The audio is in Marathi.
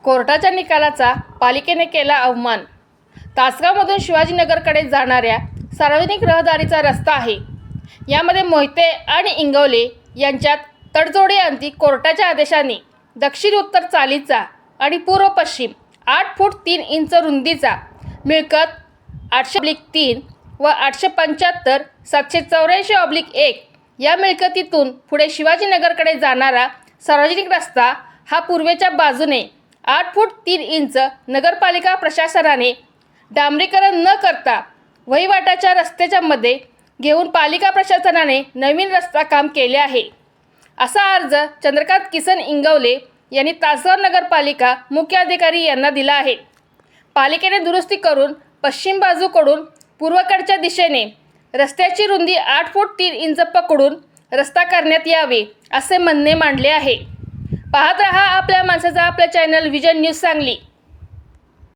कोर्टाच्या निकालाचा पालिकेने केला अवमान। तासगावमधून शिवाजीनगरकडे जाणाऱ्या सार्वजनिक रहदारीचा रस्ता आहे। यामध्ये मोहिते आणि इंगवले यांच्यात तडजोडीअंती कोर्टाच्या आदेशाने दक्षिण उत्तर चालीचा आणि पूर्व पश्चिम 8 फूट 3 इंच रुंदीचा मिळकत 800/3 व 875 784/1 या मिळकतीतून पुढे शिवाजीनगरकडे जाणारा सार्वजनिक रस्ता हा पूर्वेच्या बाजूने 8 फूट 3 इंच नगरपालिका प्रशासनाने डांबरीकरण न करता वहिवाटाच्या रस्त्याच्या मध्ये घेऊन पालिका प्रशासनाने नवीन रस्ता काम केले आहे। असा अर्ज चंद्रकांत किसन इंगवले यांनी तासगाव नगरपालिका मुख्य अधिकारी यांना दिला आहे। पालिकेने दुरुस्ती करून पश्चिम बाजूकडून पूर्वेकडच्या दिशेने रस्त्याची रुंदी 8 फूट 3 इंच पकडून रस्ता करण्यात यावे असे म्हणणे मांडले आहे। पाहत रहा आपल्या माणसाचा आपला चॅनल विजन न्यूज सांगली।